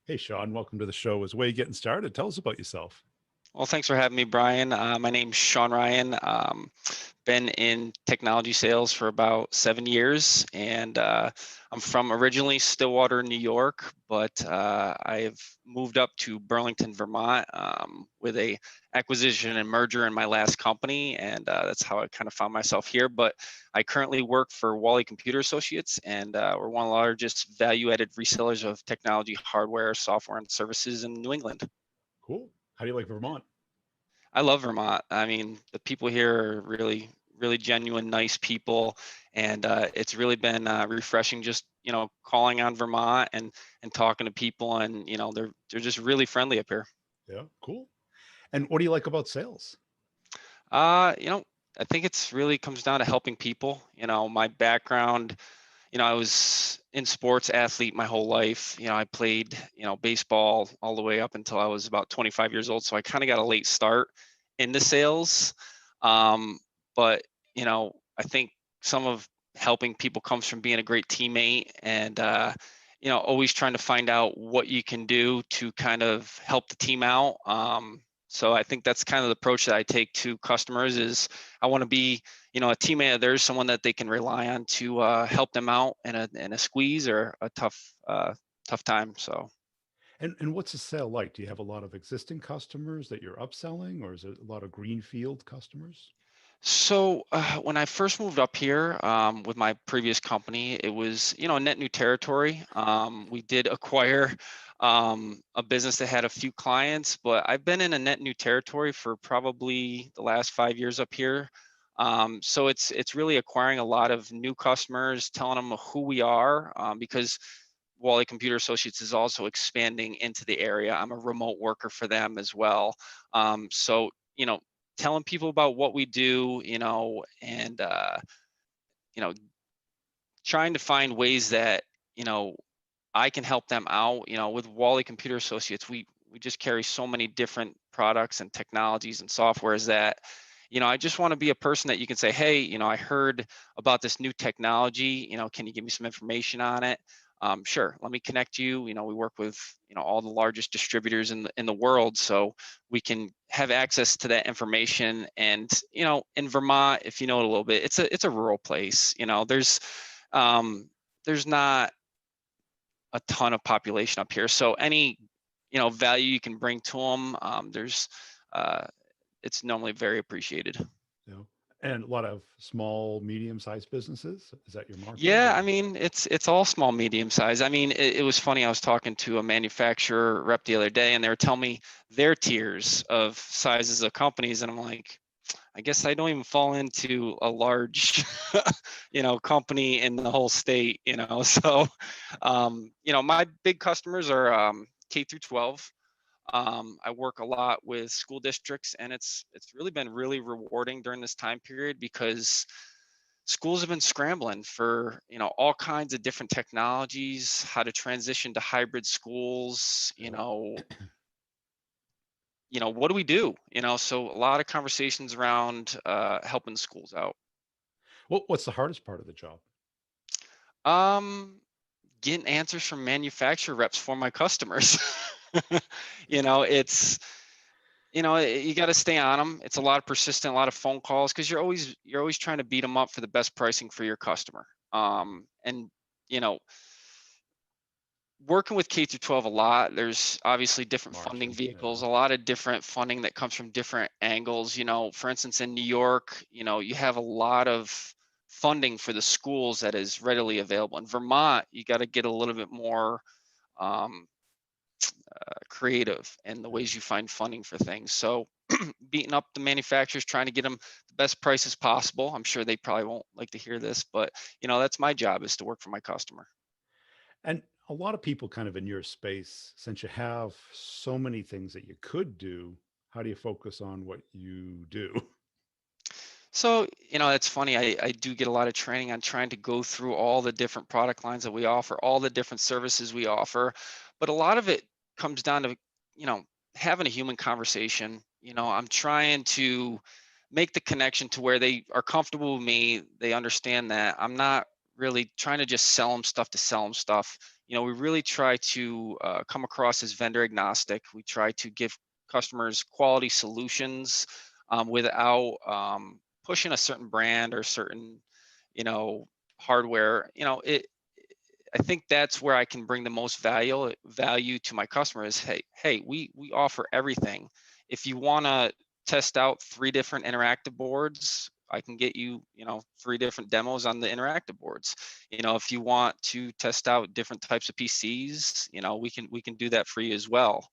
Hey, Sean, welcome to the show. As way getting started, tell us about yourself. Well, thanks for having me, Brian. My name's Sean Ryan. Been in technology sales for about 7 years, and I'm from originally Stillwater, New York, but I've moved up to Burlington, Vermont, with a acquisition and merger in my last company, and that's how I kind of found myself here. But I currently work for Wally Computer Associates, and we're one of the largest value-added resellers of technology, hardware, software, and services in New England. Cool. How do you like Vermont? I love Vermont. I mean, the people here are really, really genuine, nice people, and it's really been refreshing. Just calling on Vermont and talking to people, and they're just really friendly up here. Yeah, cool. And what do you like about sales? Uh, you know, I think it's really comes down to helping people. My background, I was in sports athlete my whole life. I played, baseball all the way up until I was about 25 years old. So I kind of got a late start into sales. But, I think some of helping people comes from being a great teammate and, always trying to find out what you can do to kind of help the team out. So I think that's kind of the approach that I take to customers is I want to be a teammate of theirs, someone that they can rely on to help them out in a squeeze or a tough time. So, And what's a sale like? Do you have a lot of existing customers that you're upselling, or is it a lot of greenfield customers? when I first moved up here with my previous company, it was net new territory. We did acquire a business that had a few clients, but I've been in a net new territory for probably the last 5 years up here. So it's really acquiring a lot of new customers, telling them who we are, because Wally Computer Associates is also expanding into the area. I'm a remote worker for them as well. So telling people about what we do, and you know, trying to find ways that you know I can help them out. With Wally Computer Associates, we just carry so many different products and technologies and softwares that I just want to be a person that you can say, hey, I heard about this new technology. Can you give me some information on it? Sure, let me connect you. We work with all the largest distributors in the world, so we can have access to that information. And in Vermont, if you know it a little bit, it's a rural place. There's not a ton of population up here, so any value you can bring to them, there's uh, it's normally very appreciated. You know, and a lot of small, medium-sized businesses. Is that your market, Yeah, I or? mean, it's all small, medium size. I mean, it was funny. I was talking to a manufacturer rep the other day, and they were telling me their tiers of sizes of companies, and I'm like, I guess I don't even fall into a large, company in the whole state. So, my big customers are K through 12. I work a lot with school districts, and it's really been really rewarding during this time period because schools have been scrambling for all kinds of different technologies, how to transition to hybrid schools. Yeah. What do we do? So a lot of conversations around helping schools out. What's the hardest part of the job? Um, Getting answers from manufacturer reps for my customers. It's you got to stay on them. It's a lot of persistent, a lot of phone calls because you're always trying to beat them up for the best pricing for your customer. And you know, working with K through 12 a lot, there's obviously different funding Margin. vehicles, Yeah. a lot of different funding that comes from different angles. For instance, in New York, you have a lot of funding for the schools that is readily available. In Vermont, you got to get a little bit more um, creative in the Yeah. ways you find funding for things. So beating up the manufacturers, trying to get them the best prices possible. I'm sure they probably won't like to hear this, but that's my job is to work for my customer. And a lot of people kind of in your space, since you have so many things that you could do, how do you focus on what you do? So, it's funny. I do get a lot of training on trying to go through all the different product lines that we offer, all the different services we offer. But a lot of it comes down to, you know, having a human conversation. I'm trying to make the connection to where they are comfortable with me. They understand that I'm not really trying to just sell them stuff to sell them stuff. We really try to come across as vendor agnostic. We try to give customers quality solutions without pushing a certain brand or certain, you know, hardware. I think that's where I can bring the most value to my customers. Hey, we offer everything. If you want to test out 3 different interactive boards, I can get you, 3 different demos on the interactive boards. If you want to test out different types of PCs, we can do that for you as well.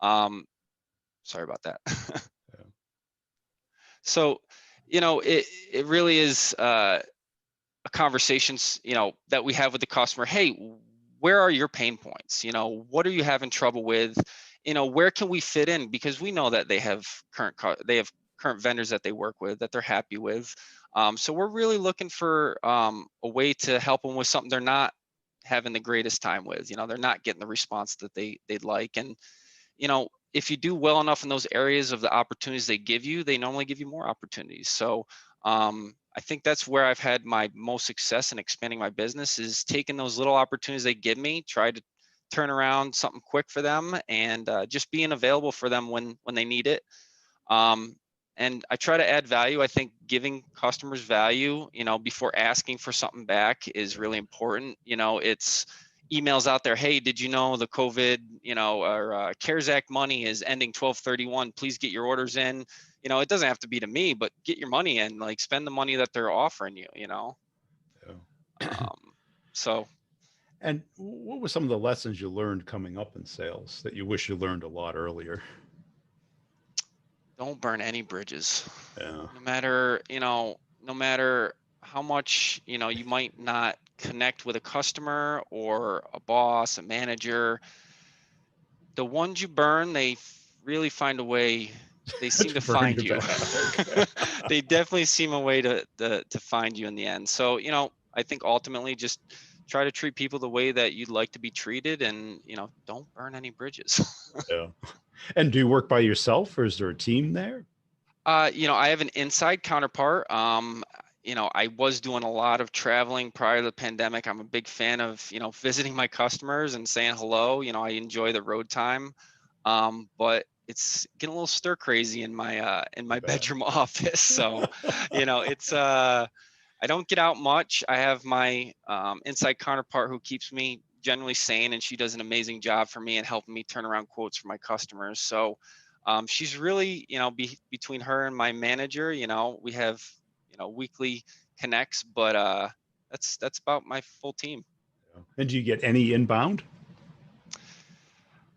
Sorry about that. Yeah. So, it really is a conversations, that we have with the customer. Hey, where are your pain points? What are you having trouble with? Where can we fit in? Because we know that they have current vendors that they work with that they're happy with. So we're really looking for a way to help them with something they're not having the greatest time with. They're not getting the response that they'd like. And if you do well enough in those areas of the opportunities they give you, they normally give you more opportunities. So I think that's where I've had my most success in expanding my business, is taking those little opportunities they give me, try to turn around something quick for them, and just being available for them when they need it. um, and I try to add value. I think giving customers value, before asking for something back is really important. It's emails out there. Hey, did you know the COVID, or CARES Act money is ending 12/31? Please get your orders in. It doesn't have to be to me, but get your money in. Like, spend the money that they're offering you. Yeah. Um, so And what were some of the lessons you learned coming up in sales that you wish you learned a lot earlier? don't burn any bridges. Yeah. No matter how much, you might not connect with a customer or a boss, a manager. The ones you burn, really find a way. They seem To to burn find you you. back. They definitely seem a way to find you in the end. So, I think ultimately just try to treat people the way that you'd like to be treated, and, don't burn any bridges. Yeah. And do you work by yourself or is there a team there? I have an inside counterpart. I was doing a lot of traveling prior to the pandemic. I'm a big fan of, visiting my customers and saying hello. I enjoy the road time. But it's getting a little stir crazy in I my bet. bedroom office. So, it's I don't get out much. I have my inside counterpart who keeps me generally sane, and she does an amazing job for me and helping me turn around quotes for my customers. So she's really, between her and my manager, we have, weekly connects, but that's about my full team. And do you get any inbound?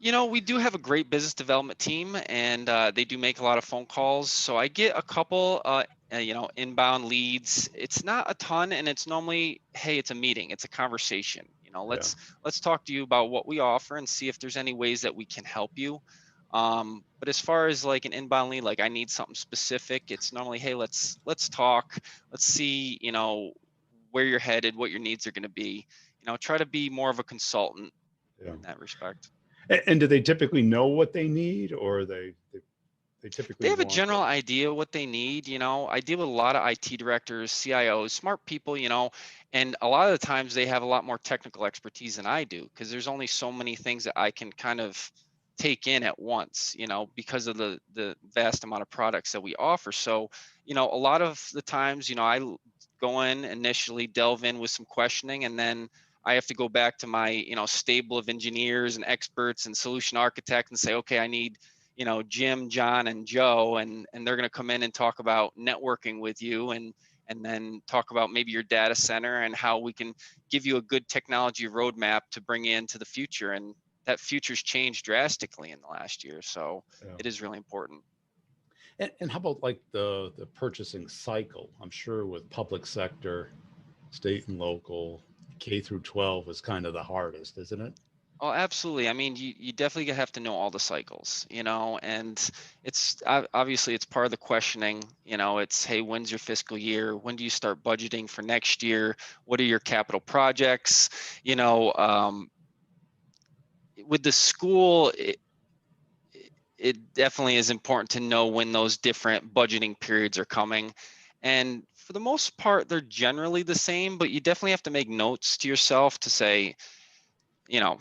We do have a great business development team, and they do make a lot of phone calls. So I get a couple, inbound leads. It's not a ton, and it's normally, hey, it's a meeting, it's a conversation. Yeah. Let's talk to you about what we offer and see if there's any ways that we can help you. But as far as like an inbound lead, like I need something specific, it's normally, hey, let's talk, let's see, where you're headed, what your needs are going to be. Try to be more of a consultant Yeah. in that respect. And do they typically know what they need, or they They typically have a want general the, idea what they need. I deal with a lot of IT directors, CIOs, smart people, and a lot of the times they have a lot more technical expertise than I do, because there's only so many things that I can kind of take in at once, because of the vast amount of products that we offer. So, a lot of the times, go in initially, delve in with some questioning, and then I have to go back to my, stable of engineers and experts and solution architects and say, okay, I need, Jim, John, and Joe, and they're going to come in and talk about networking with you, and then talk about maybe your data center and how we can give you a good technology roadmap to bring into the future. And that future's changed drastically in the last year, so yeah. it is really important. And how about like the purchasing cycle? I'm sure with public sector, state and local, K through 12 is kind of the hardest, isn't it? Oh, absolutely. I mean, you definitely have to know all the cycles, and it's obviously it's part of the questioning. It's, hey, when's your fiscal year? When do you start budgeting for next year? What are your capital projects? With the school, it definitely is important to know when those different budgeting periods are coming. And for the most part, they're generally the same, but you definitely have to make notes to yourself to say,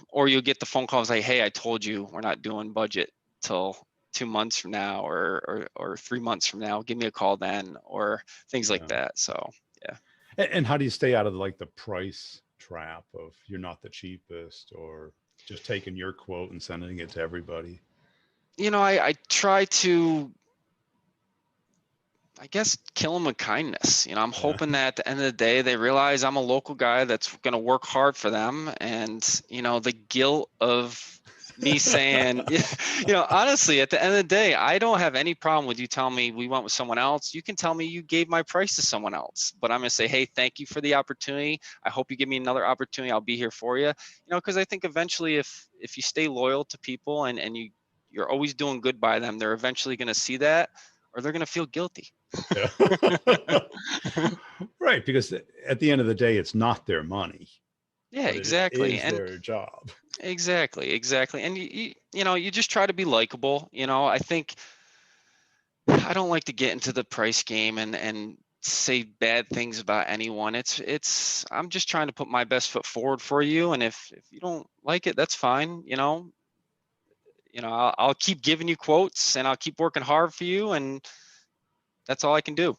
or you'll get the phone calls like, hey, I told you we're not doing budget till 2 months from now, or 3 months from now. Give me a call then, or things like Yeah. that. So yeah. And how do you stay out of like the price trap of you're not the cheapest or just taking your quote and sending it to everybody? I try to, I guess, kill them with kindness. I'm Yeah. hoping that at the end of the day, they realize I'm a local guy that's going to work hard for them. And, the guilt of me saying, honestly, at the end of the day, I don't have any problem with you telling me we went with someone else. You can tell me you gave my price to someone else, but I'm going to say, hey, thank you for the opportunity. I hope you give me another opportunity. I'll be here for you. Because I think eventually if you stay loyal to people and you're always doing good by them, they're eventually going to see that, or they're going to feel guilty. Yeah. Right, because at the end of the day, it's not their money, Yeah, but it exactly. is And their job. exactly. And you just try to be likable. I think I don't like to get into the price game and say bad things about anyone. I'm just trying to put my best foot forward for you. And if you don't like it, that's fine. I'll keep giving you quotes and I'll keep working hard for you, and that's all I can do.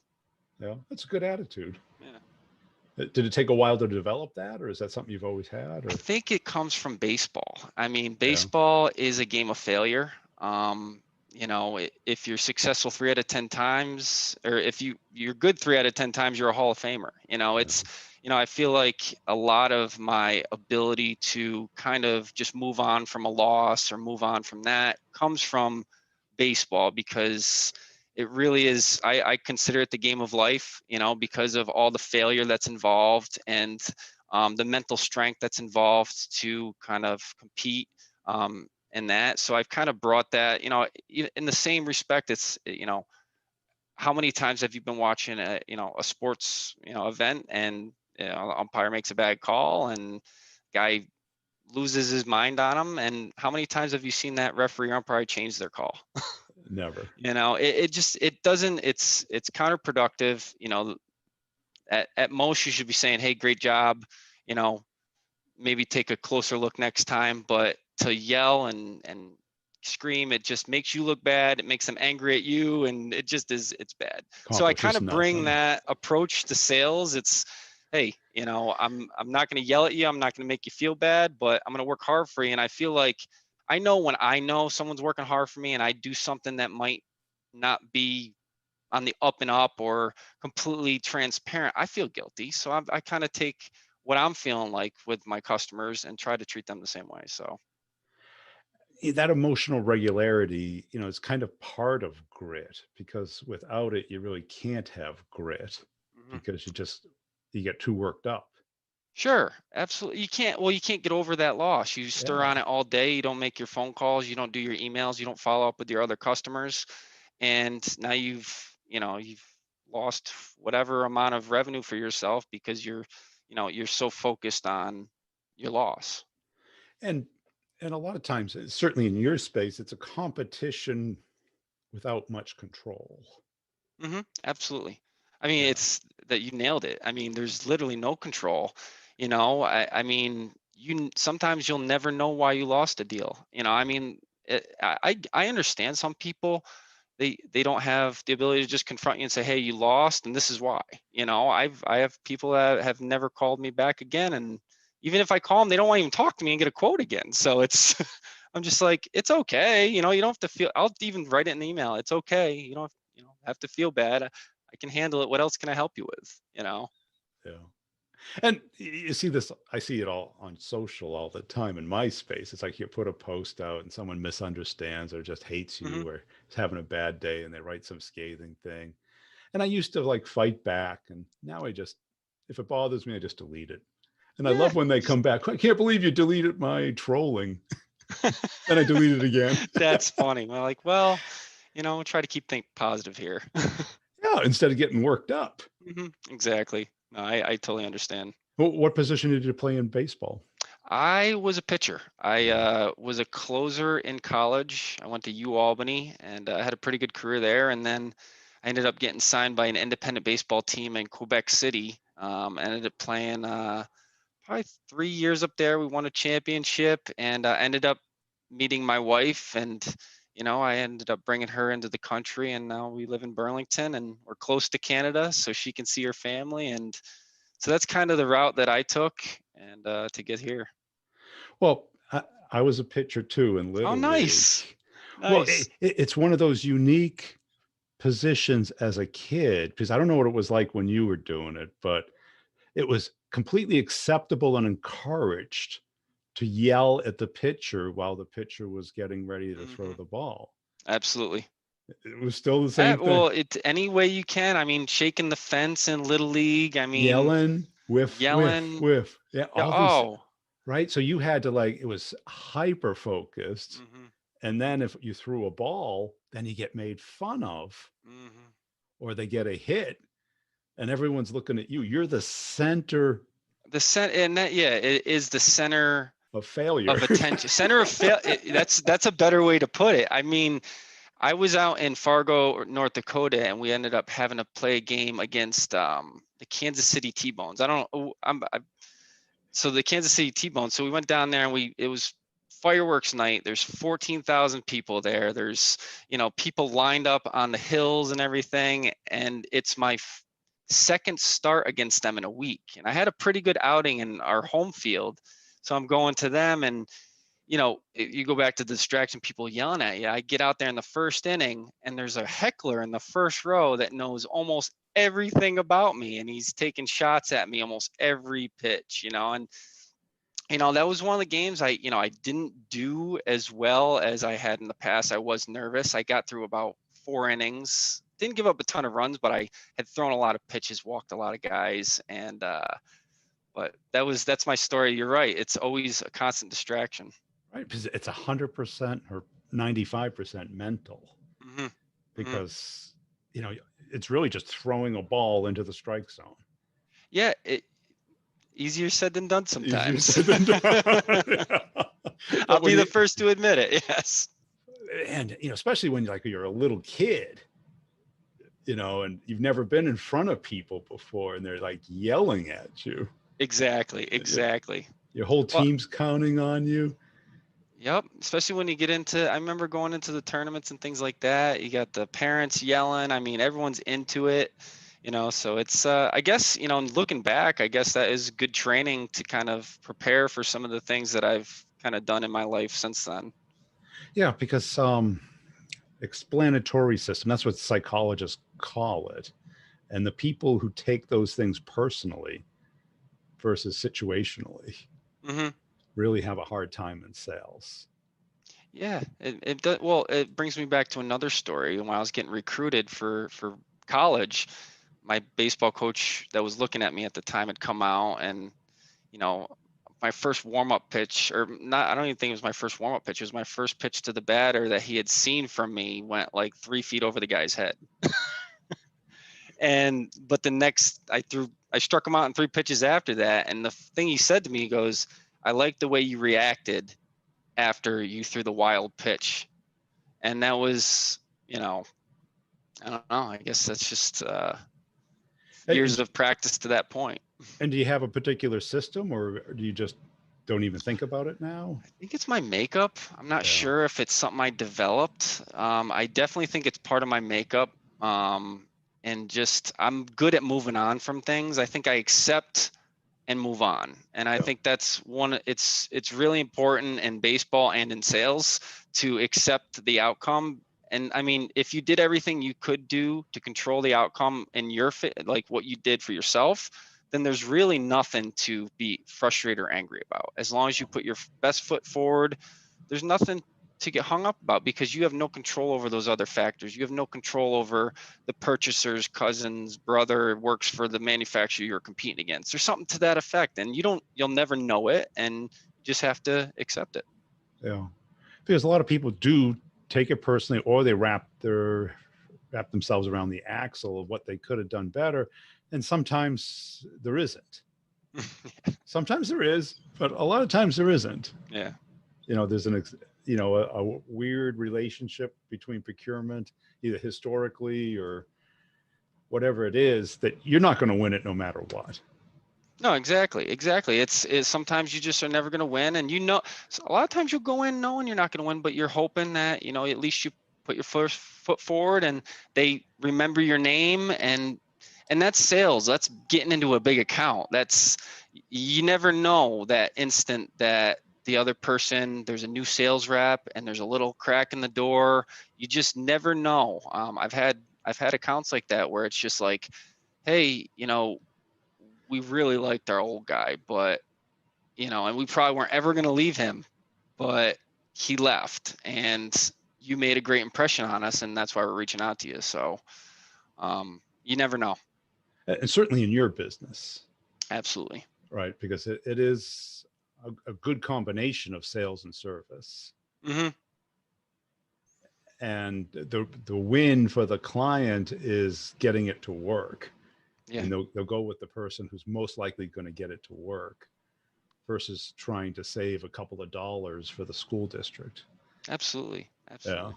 Yeah, that's a good attitude. Yeah. Did it take a while to develop that, or is that something you've always had? I Or think it comes from baseball. I mean, yeah, baseball is a game of failure. If you're successful 3 out of 10 times, or if you're good 3 out of 10 times, you're a Hall of Famer. yeah, I feel like a lot of my ability to kind of just move on from a loss or move on from that comes from baseball, because it really is, I consider it the game of life, because of all the failure that's involved, and the mental strength that's involved to kind of compete in that. So I've kind of brought that, in the same respect. It's, how many times have you been watching a sports, event, and umpire makes a bad call and guy loses his mind on him, and how many times have you seen that referee or umpire change their call? never. It doesn't, it's counterproductive. At most you should be saying, hey, great job, you know maybe take a closer look next time. But to yell and scream, it just makes you look bad. It makes them angry at you, and it's bad. So I kind Accomplishes of bring nothing. that approach to sales. It's, hey, I'm not going to yell at you. I'm not going to make you feel bad, but I'm going to work hard for you. And I feel like I know when I know someone's working hard for me and I do something that might not be on the up and up or completely transparent, I feel guilty. So I kind of take what I'm feeling like with my customers and try to treat them the same way. So, That emotional regularity, is kind of part of grit because without it, you really can't have grit mhm. because you get too worked up. Sure, absolutely. You can't get over that loss. You stir Yeah. on it all day. You don't make your phone calls. You don't do your emails. You don't follow up with your other customers. And now you've lost whatever amount of revenue for yourself because you're so focused on your loss. And a lot of times, certainly in your space, it's a competition without much control. Absolutely. I mean, Yeah. it's that you nailed it. I mean, there's literally no control. I mean, sometimes you'll never know why you lost a deal. I mean, I understand some people, they don't have the ability to just confront you and say, hey, you lost and this is why. I have people that have never called me back again, and even if I call them, they don't want to even talk to me and get a quote again. So it's I'm just like, it's okay. You don't have to feel, I'll even write it in the email. It's okay. You don't have, have to feel bad. I can handle it. What else can I help you with? Yeah. And you see this, I see it all on social all the time in my space. It's like you put a post out and someone misunderstands or just hates hmm you or is having a bad day and they write some scathing thing. And I used to like fight back. And now if it bothers me, I just delete it. And I Yeah. love when they come back. I can't believe you deleted my trolling. Then I delete it again. That's funny. I'm like, well, try to keep think positive here. Yeah, instead of getting worked up. Exactly. No, I totally understand. What position did you play in baseball? I was a pitcher. I Yeah. was a closer in college. I went to U Albany and I had a pretty good career there. And then I ended up getting signed by an independent baseball team in Quebec City. I ended up playing probably 3 years up there. We won a championship, and ended up meeting my wife, and I ended up bringing her into the country, and now we live in Burlington, and we're close to Canada, so she can see her family, and so that's kind of the route that I took, and to get here. Well, I was a pitcher too in Oh, Little League. nice, Well, nice. it's one of those unique positions as a kid, because I don't know what it was like when you were doing it, but it was completely acceptable and encouraged to yell at the pitcher while the pitcher was getting ready to throw Hmm. the ball. Absolutely. It was still the same thing. Well, it any way you can. I mean, shaking the fence in Little League. I mean, Yelling, whiff, whiff, yelling. whiff. Yeah, Yeah. all these, Oh. right? So you had to like, it was hyper focused. Hmm. And then if you threw a ball, then you get made fun of, Hmm. or they get a hit and everyone's looking at you. You're the center The center, and that, yeah, it is the center of failure. of attention. Center of fail. That's a better way to put it. I mean, I was out in Fargo, North Dakota, and we ended up having to play a game against the Kansas City T-Bones. I don't know. So the Kansas City T-Bones. So we went down there, and it was fireworks night. There's 14,000 people there. There's, people lined up on the hills and everything. And it's my second start against them in a week. And I had a pretty good outing in our home field. So I'm going to them, and you go back to the distraction, people yelling at you. I get out there in the first inning, and there's a heckler in the first row that knows almost everything about me, and he's taking shots at me almost every pitch, and that was one of the games I didn't do as well as I had in the past. I was nervous. I got through about 4 innings, didn't give up a ton of runs, but I had thrown a lot of pitches, walked a lot of guys, and but that's my story. You're right. It's always a constant distraction. Right, because it's 100% or 95% mental, Hmm. Hmm. because you know it's really just throwing a ball into the strike zone. Yeah, easier said than done Easier sometimes. said than done. I'll But be when the you, first to admit it. Yes. and especially when you're a little kid, and you've never been in front of people before, and they're like yelling at you. Exactly. Your, Exactly. your whole Well, team's counting on you. yep. Especially when you get into, I remember going into the tournaments and things like that. You got the parents yelling. I mean, everyone's into it, so it's, I guess, looking back, I guess that is good training to kind of prepare for some of the things that I've kind of done in my life since then. Yeah, because explanatory system, that's what psychologists call it. And the people who take those things personally versus situationally Hmm. really have a hard time in sales. Yeah, it does. Well, it brings me back to another story. When I was getting recruited for college, my baseball coach that was looking at me at the time had come out, and you know, my first warm-up pitch, or not, I don't even think it was my first warm-up pitch. It was my first pitch to the batter that he had seen from me went like 3 feet over the guy's head. But the next, I struck him out in 3 pitches after that, and the thing he said to me, he goes, "I like the way you reacted after you threw the wild pitch." And that was, I don't know, I guess that's just years And, of practice to that point. and do you have a particular system, or do you just don't even think about it now? I think it's my makeup. I'm not Yeah. sure if it's something I developed. I definitely think it's part of my makeup. And just, I'm good at moving on from things. I think I accept and move on. And I Yeah. think that's it's really important in baseball and in sales to accept the outcome. And I mean, if you did everything you could do to control the outcome in your fit, like what you did for yourself, then there's really nothing to be frustrated or angry about. As long as you put your best foot forward, there's nothing to get hung up about, because you have no control over those other factors. You have no control over the purchaser's cousin's brother works for the manufacturer you're competing against. There's something to that effect, and you'll never know it, and you just have to accept it. Yeah. Because a lot of people do take it personally, or they wrap themselves around the axle of what they could have done better. And sometimes there isn't. Sometimes there is, but a lot of times there isn't. Yeah. There's a weird relationship between procurement, either historically or whatever it is, that you're not going to win it no matter what. No, exactly, exactly. It's sometimes you just are never going to win, and so a lot of times you'll go in knowing you're not going to win, but you're hoping that at least you put your first foot forward, and they remember your name, and that's sales. That's getting into a big account. You never know that instant that the other person, there's a new sales rep, and there's a little crack in the door. You just never know. I've had accounts like that where it's just like, hey, we really liked our old guy, but and we probably weren't ever going to leave him, but he left, and you made a great impression on us, and that's why we're reaching out to you. So you never know. And certainly in your business, Absolutely. right? Because it is a good combination of sales and service. Hmm. And the win for the client is getting it to work. Yeah, And they'll go with the person who's most likely going to get it to work versus trying to save a couple of dollars for the school district. absolutely, Yeah. absolutely.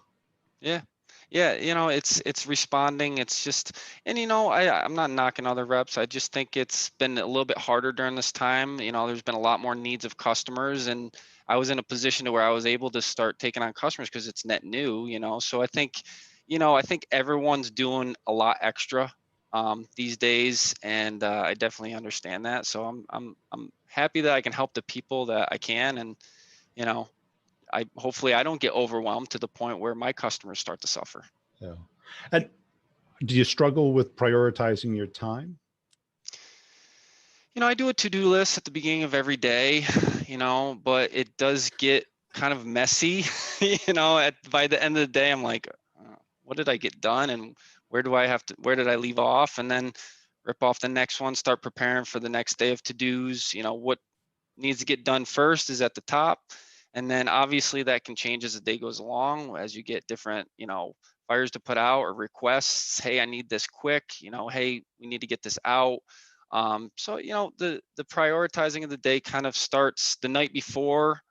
Yeah. Yeah, it's responding. It's just, and I'm not knocking other reps. I just think it's been a little bit harder during this time. There's been a lot more needs of customers, and I was in a position to where I was able to start taking on customers because it's net new. So I think everyone's doing a lot extra these days, and I definitely understand that. So I'm happy that I can help the people that I can, and you know, I hopefully I don't get overwhelmed to the point where my customers start to suffer. Yeah. And do you struggle with prioritizing your time? I do a to-do list at the beginning of every day, but it does get kind of messy, by the end of the day, I'm like, what did I get done, and where did I leave off, and then rip off the next one, start preparing for the next day of to-dos. What needs to get done first is at the top, and then obviously that can change as the day goes along as you get different fires to put out or requests. Hey, I need this quick. Hey, we need to get this out. So the prioritizing of the day kind of starts the night before.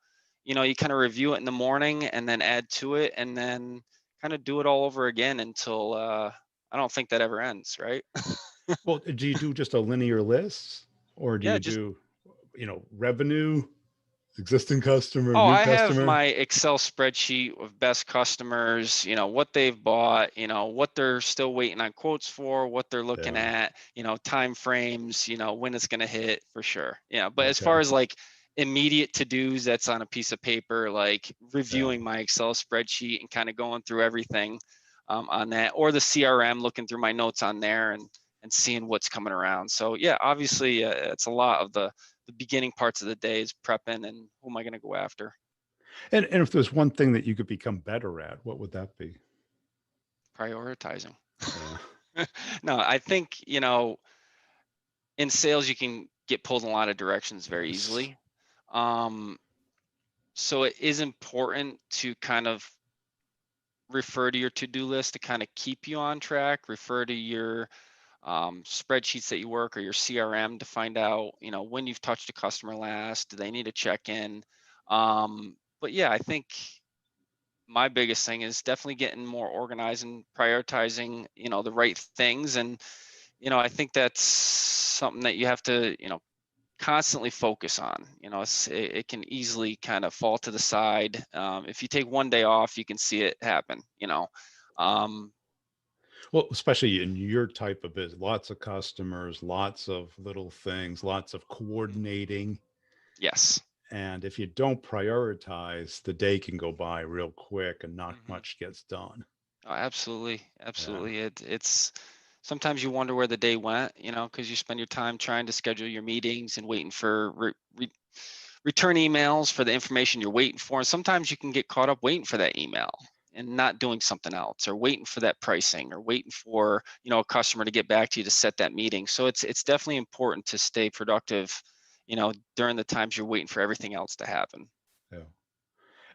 You kind of review it in the morning and then add to it, and then kind of do it all over again until I don't think that ever ends, right? Well, do you do just a linear list, or do Yeah, you just do, revenue, existing customer, Oh, new I have customer? my Excel spreadsheet of best customers, what they've bought, what they're still waiting on quotes for, what they're looking Yeah. at, time frames, when it's going to hit for sure. Yeah. But as far Okay. as like immediate to-dos, that's on a piece of paper, like Yeah. reviewing my Excel spreadsheet and kind of going through everything on that, or the CRM, looking through my notes on there and seeing what's coming around. So yeah, obviously it's a lot of the beginning parts of the day is prepping and who am I going to go after? And if there's one thing that you could become better at, what would that be? Prioritizing. Yeah. No, I think, in sales, you can get pulled in a lot of directions very Yes. easily. Um, so it is important to kind of refer to your to-do list to kind of keep you on track, refer to your spreadsheets that you work or your CRM to find out, when you've touched a customer last, do they need a check-in? But yeah, I think my biggest thing is definitely getting more organized and prioritizing, the right things. And, I think that's something that you have to, constantly focus on. It can easily kind of fall to the side. If you take one day off, you can see it happen. Um, Well, especially in your type of business, lots of customers, lots of little things, lots of coordinating. yes. And if you don't prioritize, the day can go by real quick and not Hmm. much gets done. Oh, absolutely. Yeah. Absolutely. It's sometimes you wonder where the day went, because you spend your time trying to schedule your meetings and waiting for return emails for the information you're waiting for. And sometimes you can get caught up waiting for that email and not doing something else, or waiting for that pricing, or waiting for, a customer to get back to you to set that meeting. So it's definitely important to stay productive, during the times you're waiting for everything else to happen. Yeah.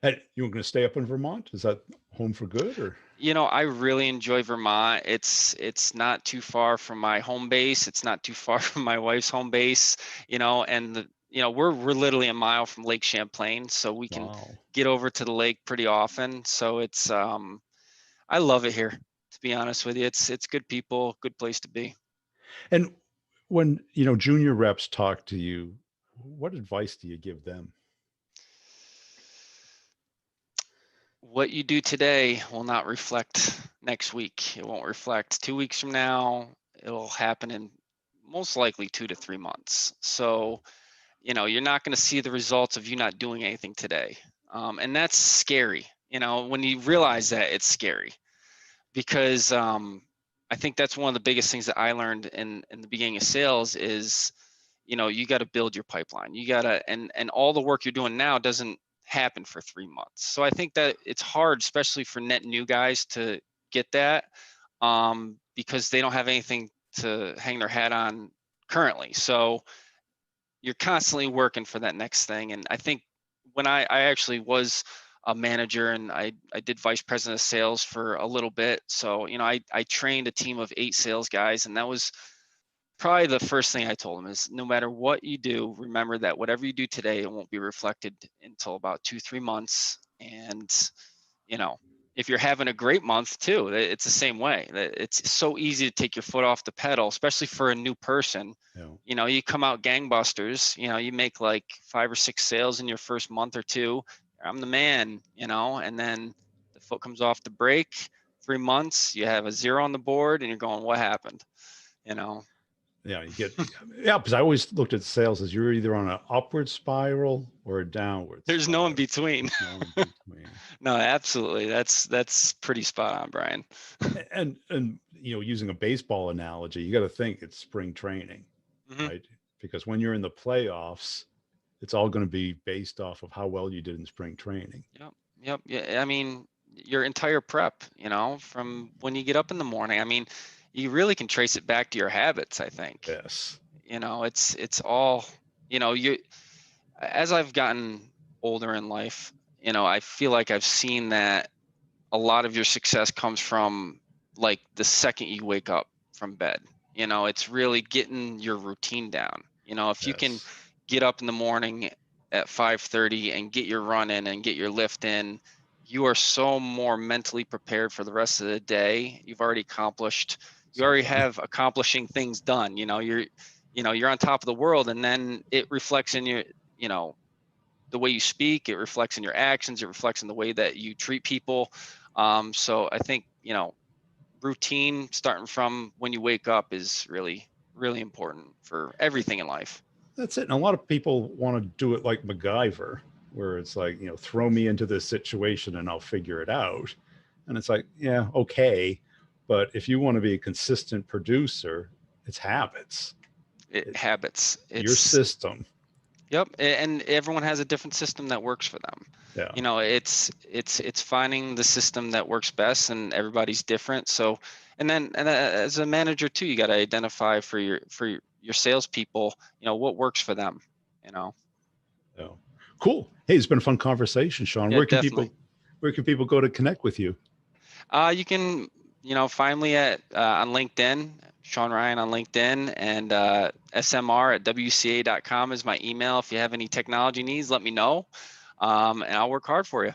And you're going to stay up in Vermont? Is that home for good or? I really enjoy Vermont. It's not too far from my home base. It's not too far from my wife's home base, and we're literally a mile from Lake Champlain, so we can Wow. get over to the lake pretty often. So it's I love it here. be honest with you. It's good people, good place to be. And when, junior reps talk to you, what advice do you give them? What you do today will not reflect next week. It won't reflect 2 weeks from now. It'll happen in most likely 2 to 3 months. So, you're not going to see the results of you not doing anything today. And that's scary. When you realize that, it's scary because I think that's one of the biggest things that I learned in the beginning of sales is, you got to build your pipeline. You got to, and all the work you're doing now doesn't happen for 3 months. So I think that it's hard, especially for net new guys, to get that because they don't have anything to hang their hat on currently. So you're constantly working for that next thing. And I think when I actually was a manager and I did vice president of sales for a little bit. So, I trained a team of 8 sales guys, and that was probably the first thing I told them is no matter what you do, remember that whatever you do today, it won't be reflected until about 2, 3 months. And, you know, if you're having a great month too, it's the same way. It's so easy to take your foot off the pedal, especially for a new person. You You come out gangbusters, you make like 5 or 6 sales in your first month or two. I'm the man, and then the foot comes off the brake. 3 months, you have a 0 on the board and you're going, what happened? You know, Yeah, because I always looked at sales as you're either on an upward spiral or a downward there's no in spiral. between. There's no in between. No, absolutely. That's pretty spot on, Brian. And using a baseball analogy, you got to think it's spring training, Hmm. right? Because when you're in the playoffs, it's all going to be based off of how well you did in spring training. Yep. Yep. Yeah. I mean, your entire prep, from when you get up in the morning, I mean, you really can trace it back to your habits, I think. Yes. It's all, you as I've gotten older in life, I feel like I've seen that a lot of your success comes from like the second you wake up from bed. It's really getting your routine down. If you can Yes. get up in the morning at 5:30 and get your run in and get your lift in, you are so more mentally prepared for the rest of the day. You already Something. have accomplishing things done. You're on top of the world, and then it reflects in you know, the way you speak, it reflects in your actions, it reflects in the way that you treat people. So I think, routine starting from when you wake up is really, really important for everything in life. That's it. And a lot of people want to do it like MacGyver, where it's like, throw me into this situation and I'll figure it out. And it's like, yeah, okay. But if you want to be a consistent producer, it's habits, Habits. your It's system. Yep, and everyone has a different system that works for them. Yeah. It's finding the system that works best, and everybody's different. So, and as a manager too, you got to identify for your salespeople, what works for them. You know, Yeah. Cool. Hey, it's been a fun conversation, Sean. yeah, Where can definitely. people go to connect with you? You can, find me at on LinkedIn, Sean Ryan on LinkedIn, and SMR at WCA.com is my email. If you have any technology needs, let me know, and I'll work hard for you.